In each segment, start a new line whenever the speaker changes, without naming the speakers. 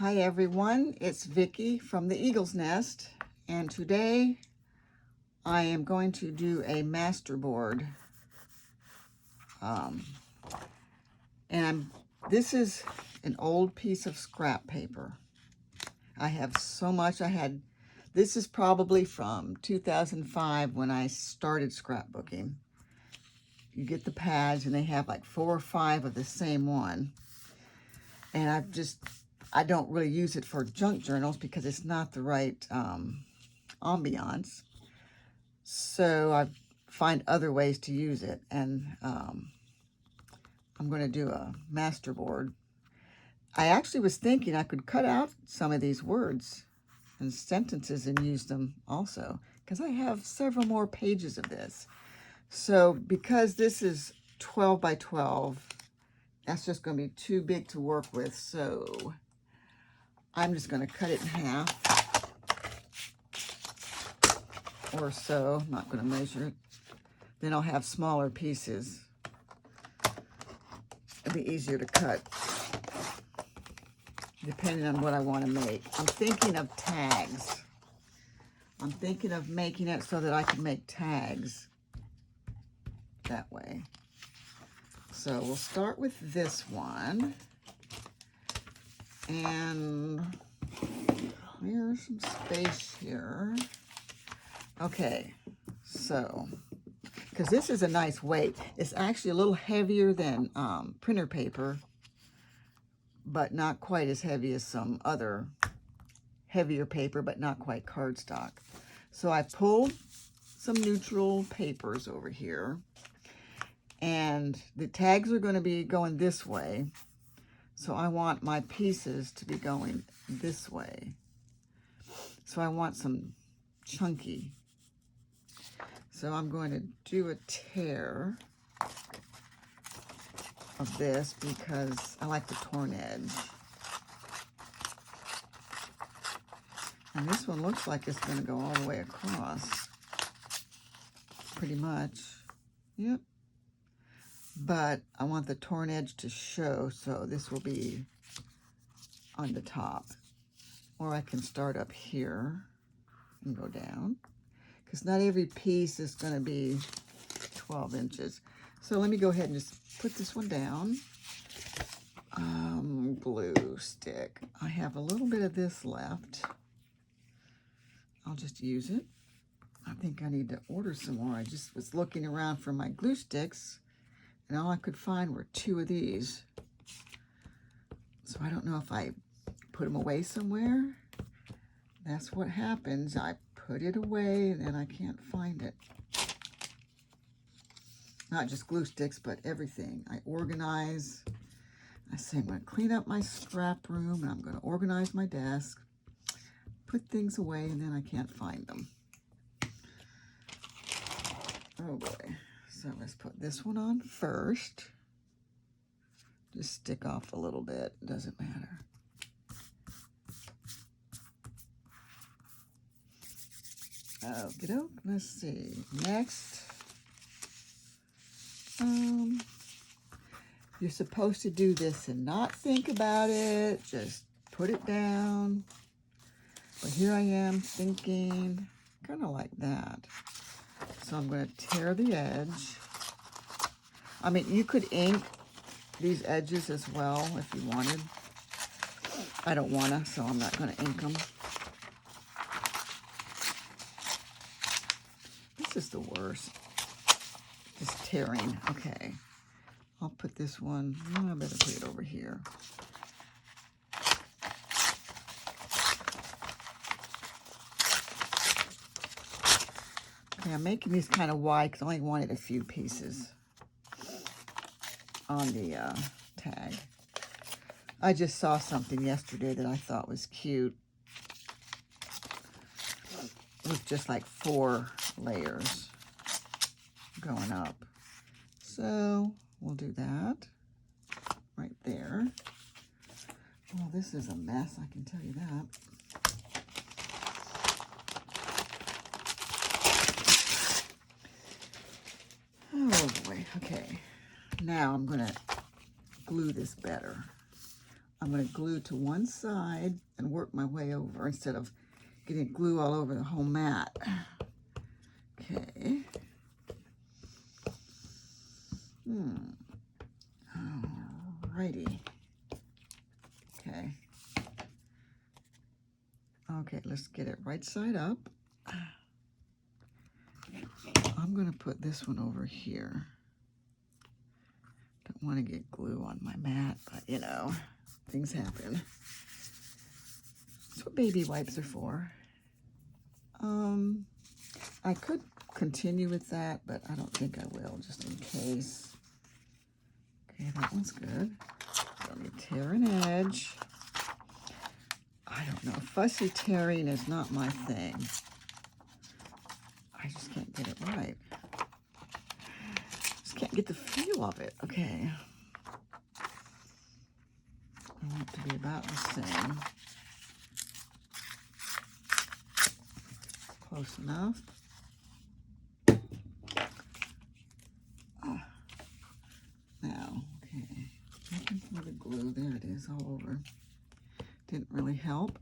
Hi everyone, it's Vicki from the Eagle's Nest, and today I am going to do a masterboard. This is an old piece of scrap paper. I have so much. This is probably from 2005 when I started scrapbooking. You get the pads and they have like 4 or 5 of the same one. And I don't really use it for junk journals because it's not the right ambiance. So I find other ways to use it. And I'm going to do a masterboard. I actually was thinking I could cut out some of these words and sentences and use them also, because I have several more pages of this. So because this is 12 by 12, that's just going to be too big to work with. So I'm just going to cut it in half or so. I'm not going to measure it. Then I'll have smaller pieces. It'll be easier to cut depending on what I want to make. I'm thinking of tags. I'm thinking of making it so that I can make tags that way. So we'll start with this one. And clear some space here. Okay, so, because this is a nice weight. It's actually a little heavier than printer paper, but not quite as heavy as some other heavier paper, but not quite cardstock. So I pulled some neutral papers over here, and the tags are going to be going this way. So I want my pieces to be going this way. So I want some chunky. So I'm going to do a tear of this because I like the torn edge. And this one looks like it's going to go all the way across. Pretty much. Yep. But I want the torn edge to show, so this will be on the top. Or I can start up here and go down, because not every piece is going to be 12 inches. So let me go ahead and just put this one down. Glue stick. I have a little bit of this left. I'll just use it. I think I need to order some more. I just was looking around for my glue sticks, and all I could find were 2 of these. So I don't know if I put them away somewhere. That's what happens. I put it away and then I can't find it. Not just glue sticks, but everything. I organize. I say I'm going to clean up my scrap room, and I'm going to organize my desk, put things away, and then I can't find them. Oh boy. So let's put this one on first. Just stick off a little bit. Doesn't matter. Okey-doke. Let's see. Next. You're supposed to do this and not think about it. Just put it down. But here I am thinking kind of like that. So I'm going to tear the edge. I mean, you could ink these edges as well if you wanted. I don't want to, so I'm not going to ink them. This is the worst. Just tearing. Okay. I'll put this one. I better put it over here. Okay, I'm making these kind of wide because I only wanted a few pieces on the tag. I just saw something yesterday that I thought was cute. With just like 4 layers going up. So we'll do that right there. Well, this is a mess, I can tell you that. Oh boy, okay. Now I'm going to glue this better. I'm going to glue to one side and work my way over instead of getting glue all over the whole mat. Okay. Alrighty. Okay. Okay, let's get it right side up. I'm going to put this one over here. Don't want to get glue on my mat, but you know, things happen. That's what baby wipes are for. I could continue with that, but I don't think I will, just in case. Okay, that one's good. Let me tear an edge. I don't know. Fussy tearing is not my thing. I just can't get it right. Just can't get the feel of it. Okay. I want it to be about the same. Close enough. Now, okay. Looking for the glue. There it is, all over. Didn't really help.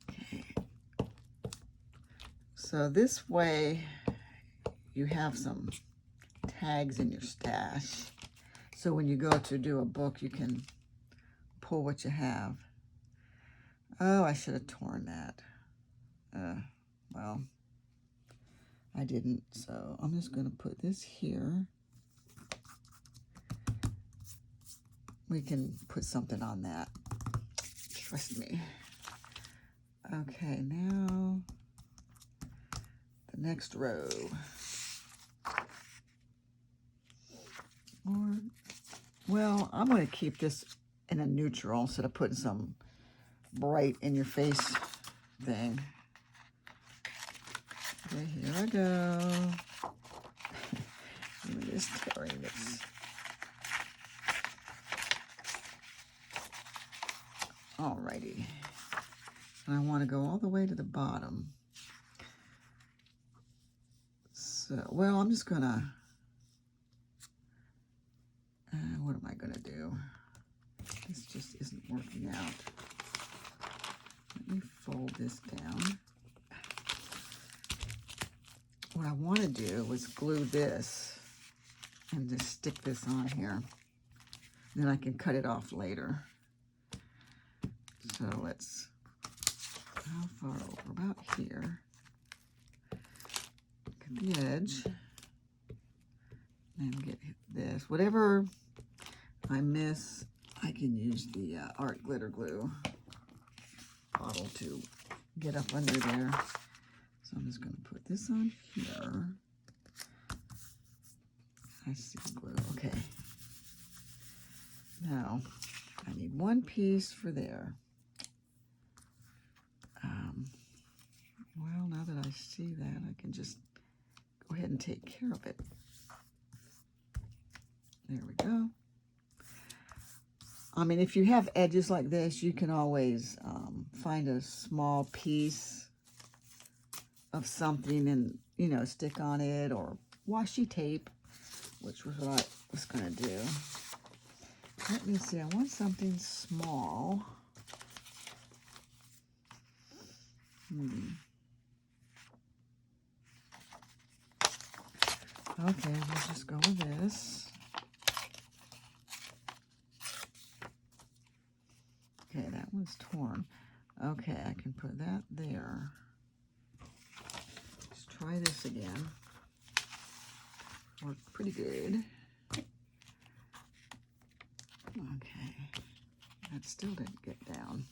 Okay. So this way you have some tags in your stash. So when you go to do a book, you can pull what you have. Oh, I should have torn that. Well, I didn't. So I'm just going to put this here. We can put something on that. Trust me. Okay, now the next row. Or, well, I'm going to keep this in a neutral instead of putting some bright in your face thing. Okay, here I go. Let me just tearing this. Alrighty. And I want to go all the way to the bottom. So, well, I'm just gonna, what am I gonna do? This just isn't working out. Let me fold this down. What I want to do was glue this and just stick this on here. Then I can cut it off later. So let's, how far over? About here. Look at the edge. And get this. Whatever I miss, I can use the art glitter glue bottle to get up under there. So I'm just going to put this on here. I see glue. Okay. Now, I need one piece for there. Well, now that I see that, I can just go ahead and take care of it. There we go. I mean, if you have edges like this, you can always find a small piece of something and, you know, stick on it, or washi tape, which was what I was going to do. Let me see. I want something small. Okay, we'll just go with this. Okay, that one's torn. Okay, I can put that there. Let's try this again. Worked pretty good. Okay, that still didn't get down.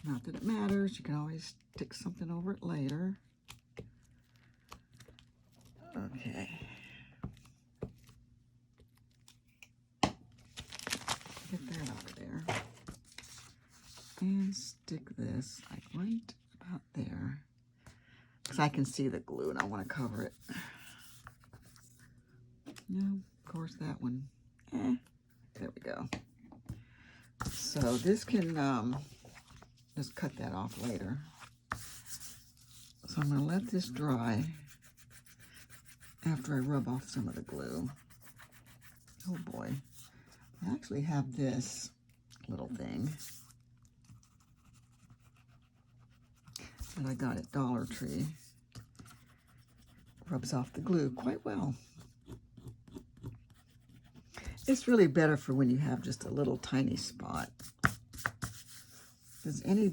Not that it matters. You can always stick something over it later. Okay. Get that out of there. And stick this like right about there. Because I can see the glue and I want to cover it. No, of course that one. There we go. So this can just cut that off later. So I'm going to let this dry after I rub off some of the glue. Oh boy. I actually have this little thing that I got at Dollar Tree. Rubs off the glue quite well. It's really better for when you have just a little tiny spot. Because any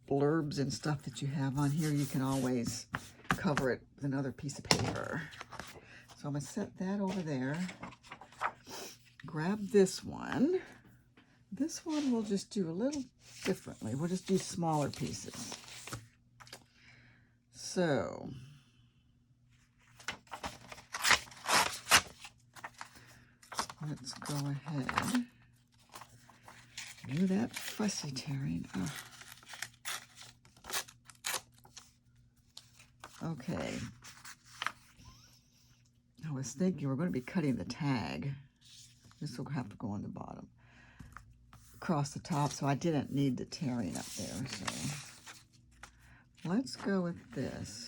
blurbs and stuff that you have on here, you can always cover it with another piece of paper. So I'm going to set that over there. Grab this one. This one we'll just do a little differently. We'll just do smaller pieces. So let's go ahead. Do that fussy tearing. Oh. Okay. I was thinking we're going to be cutting the tag. This will have to go on the bottom. Across the top, so I didn't need the tearing up there. So let's go with this.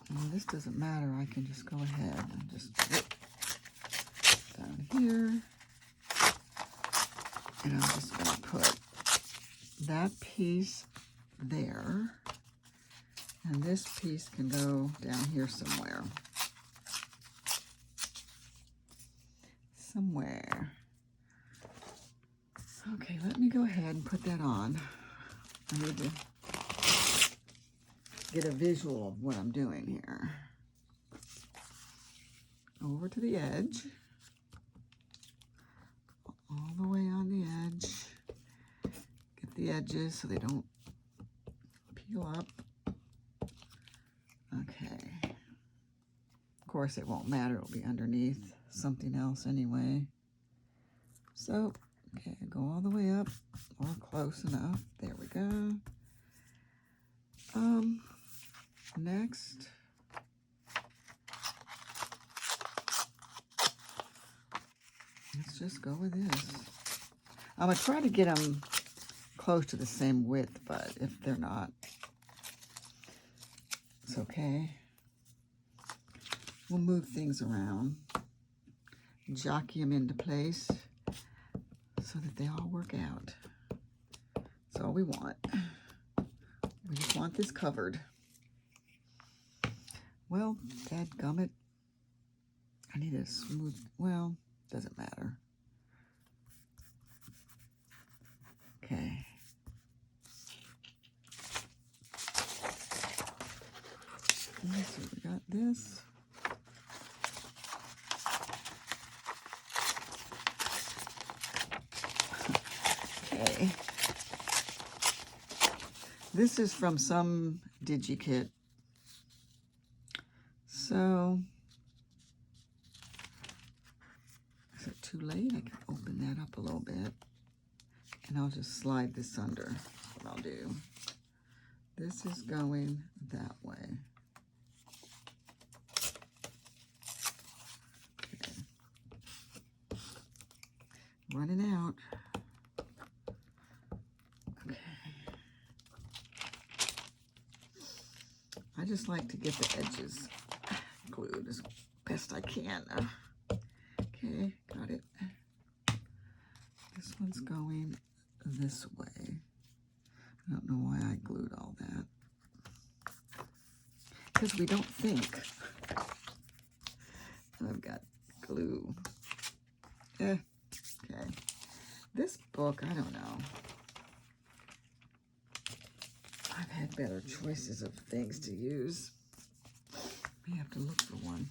And this doesn't matter. I can just go ahead and just whip down here. And I'm just going to put that piece there. And this piece can go down here somewhere. Okay, let me go ahead and put that on. I need to get a visual of what I'm doing here. Over to the edge. All the way on the edge. Get the edges so they don't peel up. Okay. Of course, it won't matter. It'll be underneath something else anyway. So, okay, go all the way up, or close enough. There we go. Next, let's just go with this. I'm gonna try to get them close to the same width, but if they're not, it's okay. We'll move things around, jockey them into place so that they all work out. That's all we want. We just want this covered. Well, dadgummit, I need a smooth, well, doesn't matter. Okay. So we got this. Okay. This is from some DigiKit. So, is it too late? I can open that up a little bit. And I'll just slide this under. That's what I'll do. This is going that way. Okay. Running out. Okay. I just like to get the edges glued as best I can. Okay, got it. This one's going this way. I don't know why I glued all that. Because we don't think. I've got glue. Okay. This book, I don't know. I've had better choices of things to use. We have to look for one.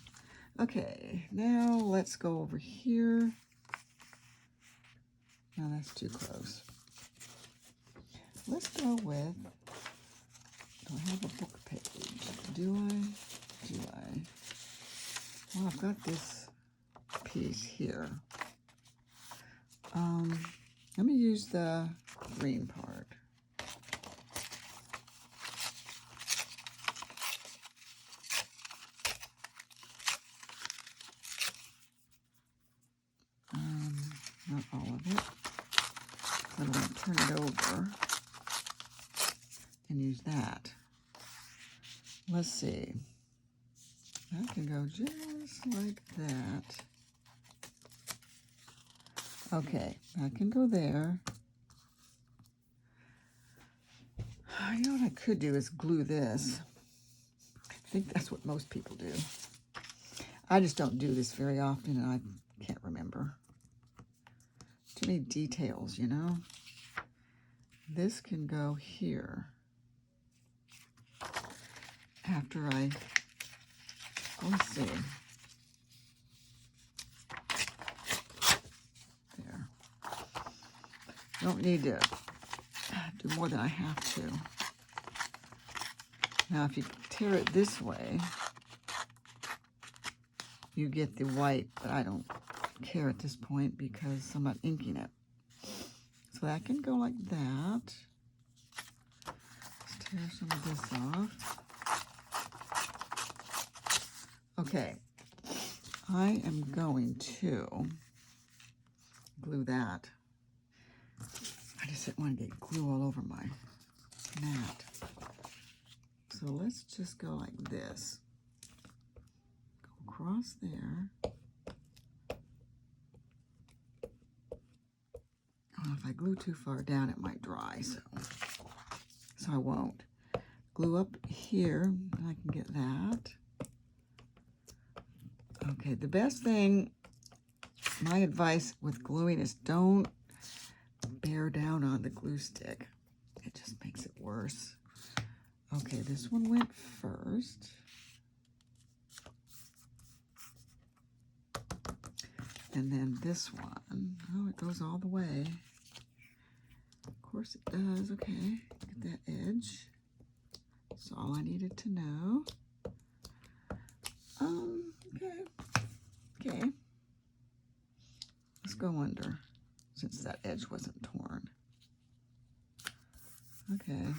Okay, now let's go over here. No, that's too close. Let's go with, do I have a book page? Do I? Well, I've got this piece here. Let me use the green part. Not all of it. I'm going to turn it over and use that. Let's see. That can go just like that. Okay, that can go there. You know what I could do is glue this. I think that's what most people do. I just don't do this very often, and I can't remember. Too many details, you know? This can go here. After let's see. There. Don't need to do more than I have to. Now, if you tear it this way, you get the white, but I don't care at this point because I'm not inking it. So that can go like that. Let's tear some of this off. Okay, I am going to glue that. I just didn't want to get glue all over my mat. So let's just go like this. Go across there. If I glue too far down, it might dry, so I won't. Glue up here, and I can get that. Okay, the best thing, my advice with gluing is don't bear down on the glue stick. It just makes it worse. Okay, this one went first. And then this one, oh, it goes all the way. Of course it does. Okay, get that edge. That's all I needed to know. Okay. Let's go under, since that edge wasn't torn. Okay.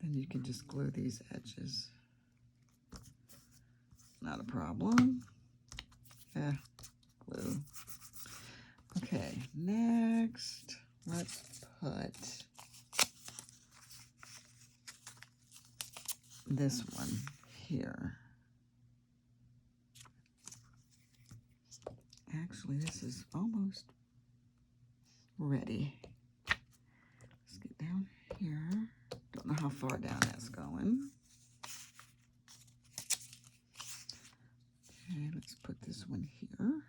Then you can just glue these edges. Not a problem. Yeah, glue. Okay, next, let's put this one here. Actually, this is almost ready. Let's get down here. Don't know how far down that's going. Okay, let's put this one here.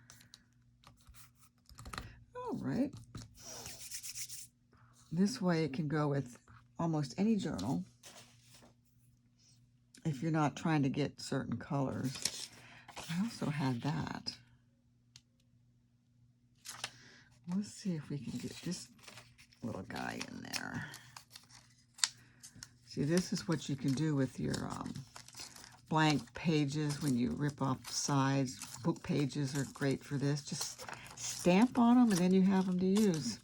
All right. This way it can go with almost any journal. If you're not trying to get certain colors. I also had that. Let's see if we can get this little guy in there. See, this is what you can do with your blank pages when you rip off the sides. Book pages are great for this. Just stamp on them and then you have them to use.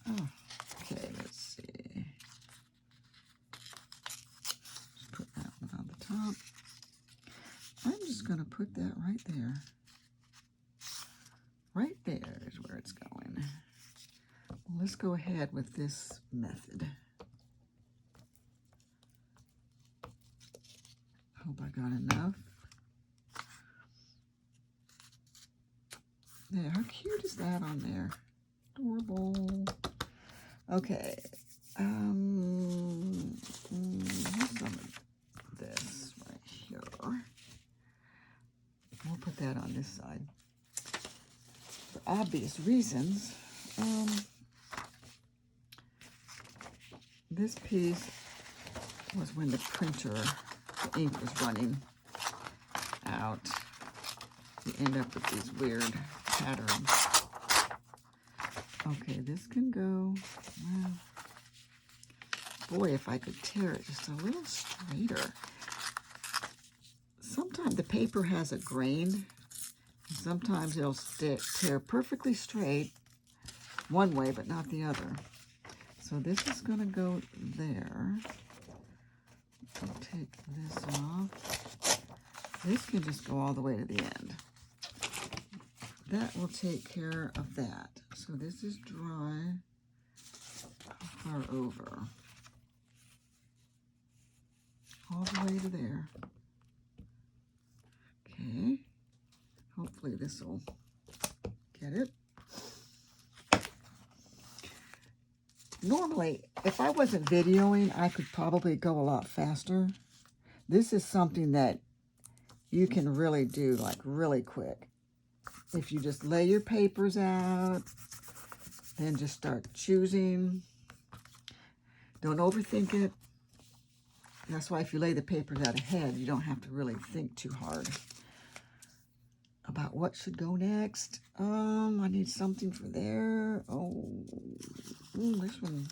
Oh, okay, let's see. Just put that one on the top. I'm just going to put that right there. Right there is where it's going. Well, let's go ahead with this method. Hope I got enough. There, how cute is that on there? Adorable. Okay. Here's some of this right here. We'll put that on this side. For obvious reasons, this piece was when the printer, the ink was running out. You end up with these weird patterns. Okay, this can go, well, boy, if I could tear it just a little straighter. Sometimes the paper has a grain. Sometimes it'll tear perfectly straight one way, but not the other. So this is going to go there. I'll take this off. This can just go all the way to the end. That will take care of that. So this is dry. far over? All the way to there. Okay. Hopefully this will get it. Normally, if I wasn't videoing, I could probably go a lot faster. This is something that you can really do like really quick. If you just lay your papers out, then just start choosing. Don't overthink it. That's why if you lay the papers out ahead, you don't have to really think too hard about what should go next. I need something for there. Oh, this one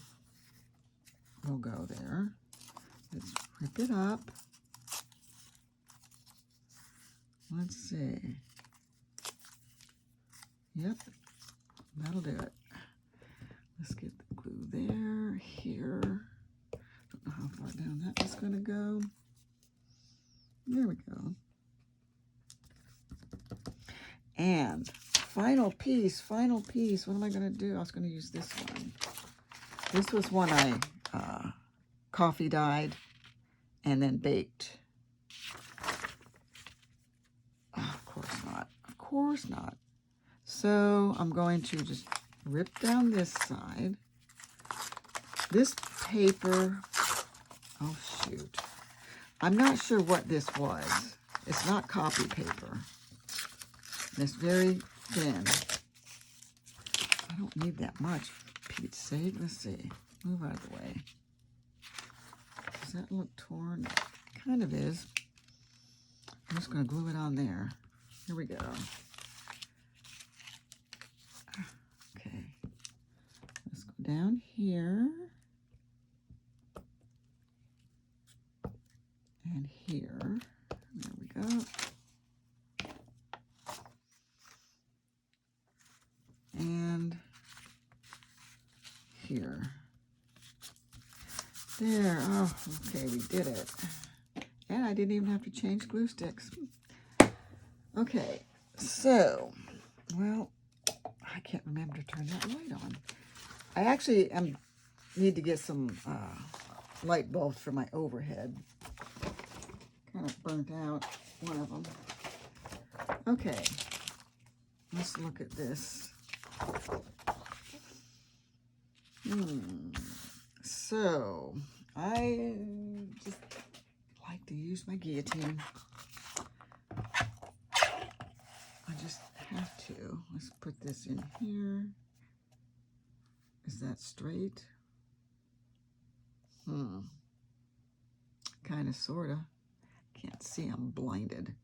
will go there. Let's rip it up. Let's see. Yep, that'll do it. Let's get the glue there, here. Don't know how far down that was going to go. There we go. And final piece. What am I going to do? I was going to use this one. This was one I coffee dyed and then baked. Oh, of course not. Of course not. So I'm going to just rip down this side. This paper, oh shoot. I'm not sure what this was. It's not copy paper. It's very thin. I don't need that much, for Pete's sake. Let's see. Move out of the way. Does that look torn? It kind of is. I'm just going to glue it on there. Here we go. Okay. Let's go down here. And here. There we go. And here. There. Oh, okay, we did it. And I didn't even have to change glue sticks. Okay, so, well, I can't remember to turn that light on. I actually need to get some light bulbs for my overhead. Kind of burnt out, one of them. Okay, let's look at this. So, I just like to use my guillotine. I just have to. Let's put this in here. Is that straight? Kind of, sort of. Can't see, I'm blinded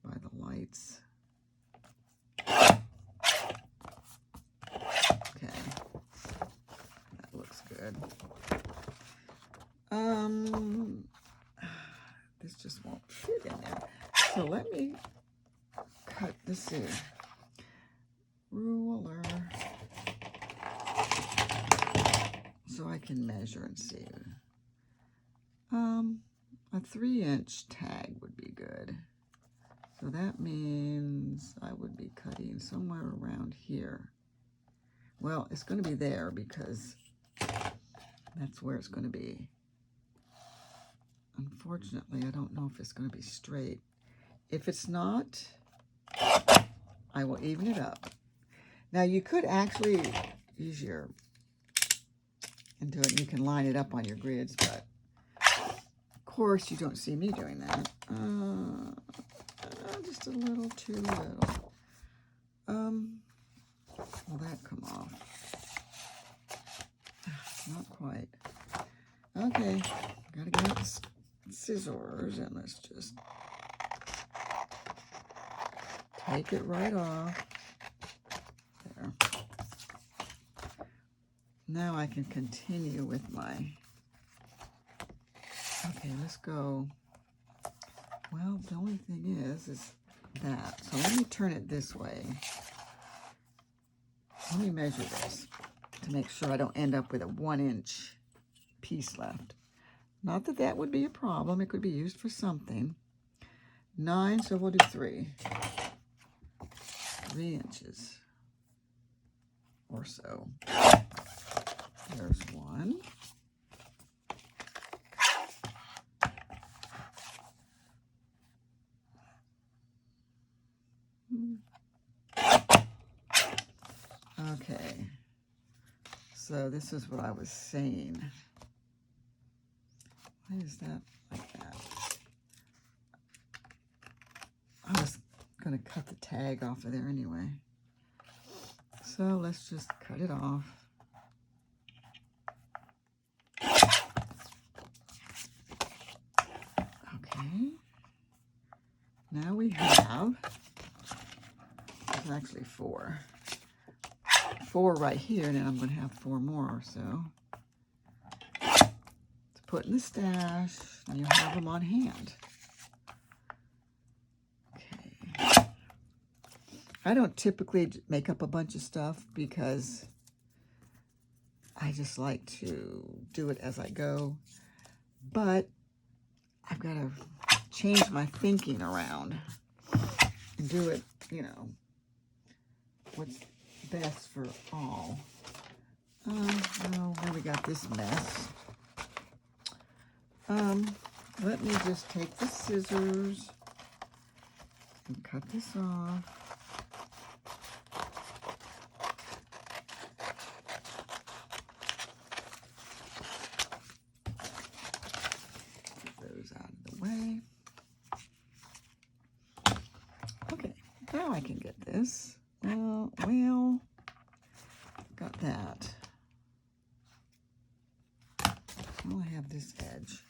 by the lights. Okay, that looks good. This just won't fit in there. So let me cut this in. Ruler. So I can measure and see. A 3-inch tag would be good. So that means I would be cutting somewhere around here. Well, it's going to be there because that's where it's going to be. Unfortunately, I don't know if it's going to be straight. If it's not, I will even it up. Now, you could actually use your and do it, and you can line it up on your grids, but of course you don't see me doing that. Just a little too little. Will that come off? Not quite. Okay, gotta get out the scissors and let's just take it right off. There. Now I can continue with my, okay, let's go. Well, the only thing is that. So let me turn it this way. Let me measure this to make sure I don't end up with a 1-inch piece left. Not that that would be a problem. It could be used for something. 9, so we'll do 3. 3 inches or so. There's one. Okay, so this is what I was saying. Why is that like that? I was going to cut the tag off of there anyway. So let's just cut it off. Okay. Now we have, there's actually four. Four right here, and then I'm going to have four more or so to put in the stash, and you'll have them on hand. Okay. I don't typically make up a bunch of stuff because I just like to do it as I go, but I've got to change my thinking around and do it, you know, what's best for all. Well, now we got this mess. Let me just take the scissors and cut this off. Get those out of the way. Okay, now I can get this. Well, got that. Well, I have this edge.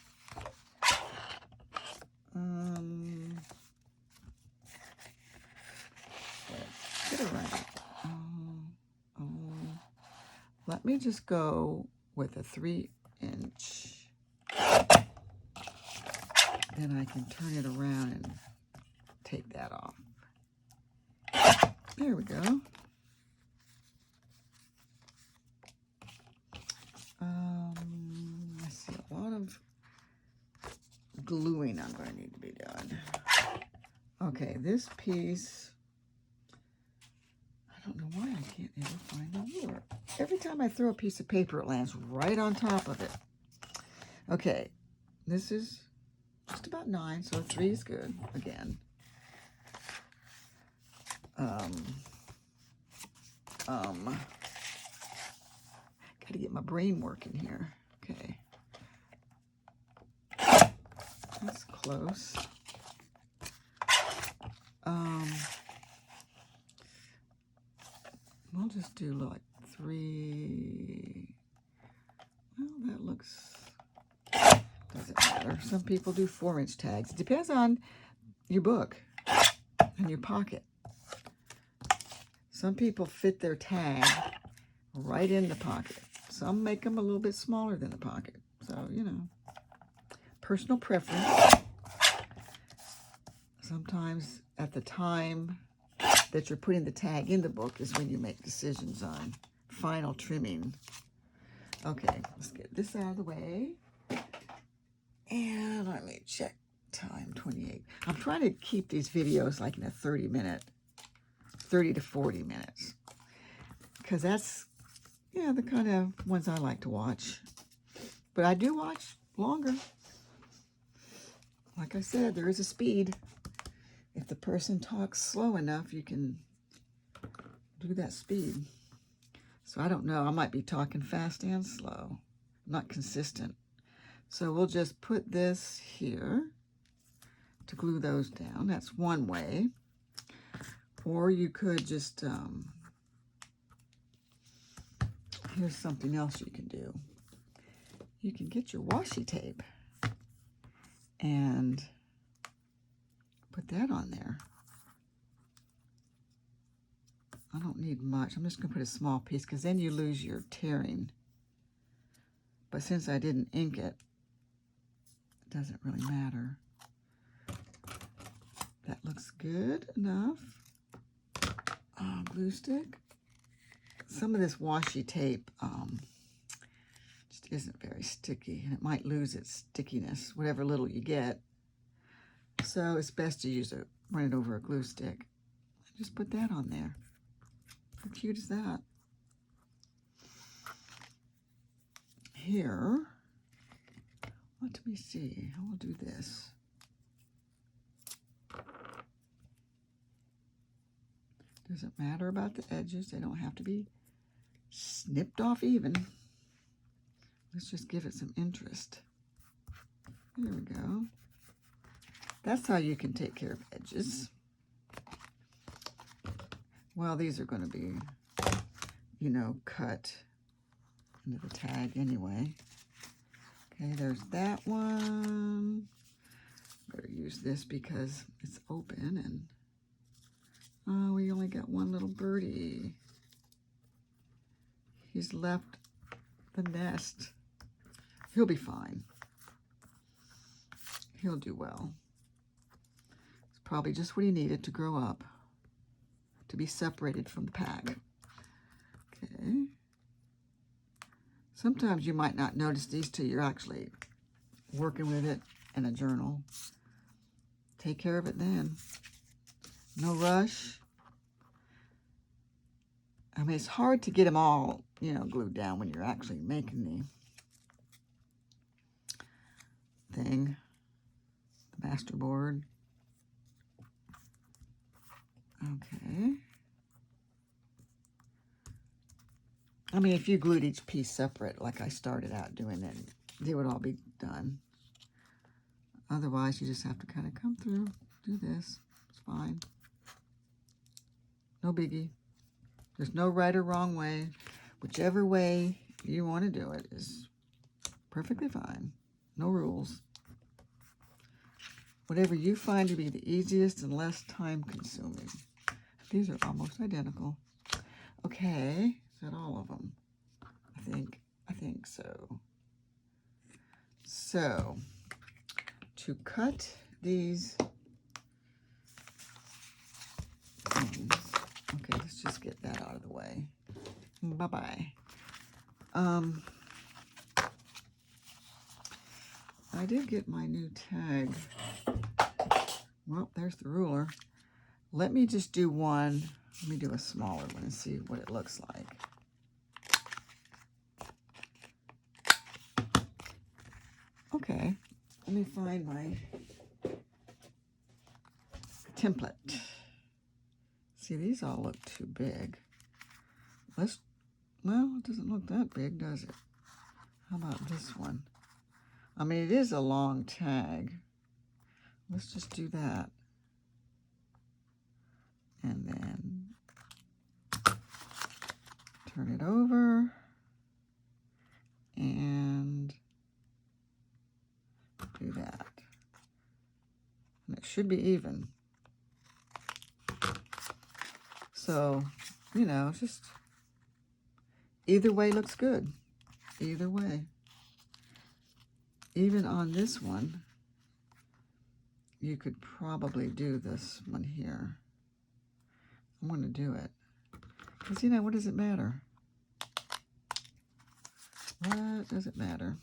Let's get around. Let me just go with a 3-inch. Then I can turn it around and take that off. There we go. I see a lot of gluing I'm going to need to be done. Okay, this piece, I don't know why I can't ever find the ruler. Every time I throw a piece of paper, it lands right on top of it. Okay, this is just about 9, so 3 is good again. Gotta get my brain working here. Okay. That's close. We'll just do like 3. Well, that looks, doesn't matter. Some people do 4-inch tags. It depends on your book and your pocket. Some people fit their tag right in the pocket. Some make them a little bit smaller than the pocket. So, you know, personal preference. Sometimes at the time that you're putting the tag in the book is when you make decisions on final trimming. Okay, let's get this out of the way. And let me check time, 28. I'm trying to keep these videos like in a 30 to 40 minutes. Because that's, yeah, the kind of ones I like to watch. But I do watch longer. Like I said, there is a speed. If the person talks slow enough, you can do that speed. So I don't know, I might be talking fast and slow. Not consistent. So we'll just put this here to glue those down. That's one way. Or you could just, here's something else you can do. You can get your washi tape and put that on there. I don't need much. I'm just going to put a small piece because then you lose your tearing. But since I didn't ink it, it doesn't really matter. That looks good enough. Glue stick. Some of this washi tape just isn't very sticky, and it might lose its stickiness, whatever little you get. So it's best to run it over a glue stick. Just put that on there. How cute is that? here, let me see, I will do this. Doesn't matter about the edges. They don't have to be snipped off even. Let's just give it some interest. There we go. That's how you can take care of edges. Well, these are going to be, you know, cut into the tag anyway. Okay, there's that one. Better use this because it's open and oh, we only got one little birdie. He's left the nest. He'll be fine. He'll do well. It's probably just what he needed to grow up, to be separated from the pack. Okay. Sometimes you might not notice these till you're actually working with it in a journal. Take care of it then. No rush. I mean, it's hard to get them all, you know, glued down when you're actually making the thing, the Masterboard. Okay. I mean, if you glued each piece separate, like I started out doing, then they would all be done. Otherwise, you just have to kind of come through, do this. It's fine. No biggie. There's no right or wrong way. Whichever way you want to do it is perfectly fine. No rules. Whatever you find to be the easiest and less time consuming. These are almost identical. Okay, is that all of them? I think so. So, to cut these things, okay, let's just get that out of the way. Bye-bye. I did get my new tag. Well, there's the ruler. Let me just do one. Let me do a smaller one and see what it looks like. Okay, let me find my template. See, these all look too big. Well, it doesn't look that big, does it? How about this one? I mean, it is a long tag. Let's just do that. And then turn it over and do that. And it should be even. So, you know, just either way looks good. Either way. Even on this one, you could probably do this one here. I'm going to do it. Because, you know, what does it matter? What does it matter?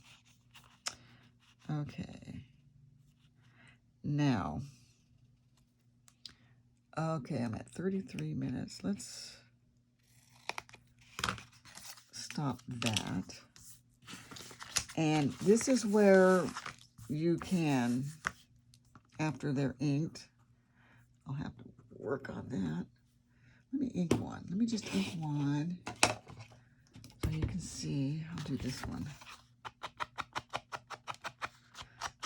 Okay. Now. Okay, I'm at 33 minutes. Let's stop that. And this is where you can, after they're inked, I'll have to work on that. Let me ink one. Let me just ink one so you can see. I'll do this one.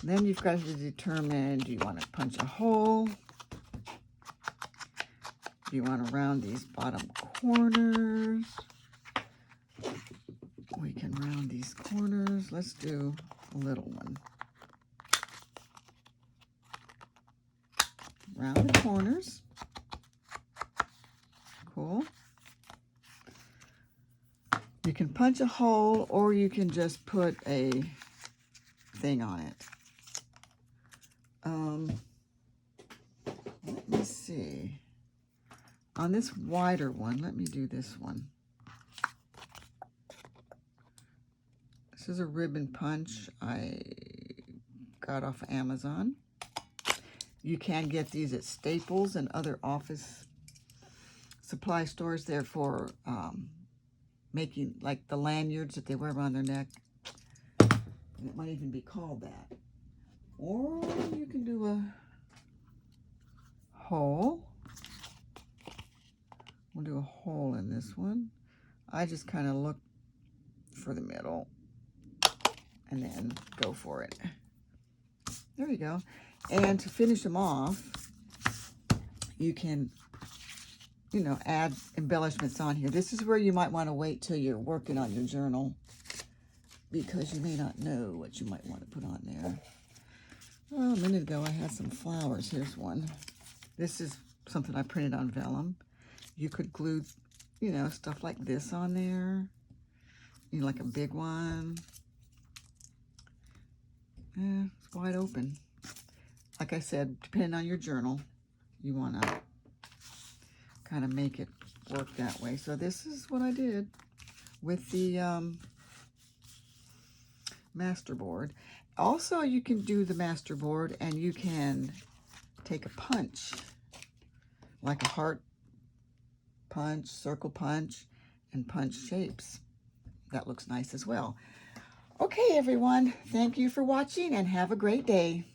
Then you've got to determine, do you want to punch a hole? Do you want to round these bottom corners? We can round these corners. Let's do a little one. Round the corners. Cool. You can punch a hole or you can just put a thing on it. Let me see. On this wider one, let me do this one. This is a ribbon punch I got off of Amazon. You can get these at Staples and other office supply stores there for making like the lanyards that they wear around their neck. And it might even be called that. Or you can do a hole. We'll do a hole in this one. I just kind of look for the middle and then go for it. There you go. And to finish them off, you can, you know, add embellishments on here. This is where you might want to wait till you're working on your journal, because you may not know what you might want to put on there. Oh, a minute ago I had some flowers. Here's one. This is something I printed on vellum. You could glue, you know, stuff like this on there. You know, like a big one. Yeah, it's wide open. Like I said, depending on your journal, you want to kind of make it work that way. So this is what I did with the Masterboard. Also, you can do the Masterboard and you can take a punch, like a heart punch, circle punch, and punch shapes. That looks nice as well. Okay, everyone, thank you for watching and have a great day.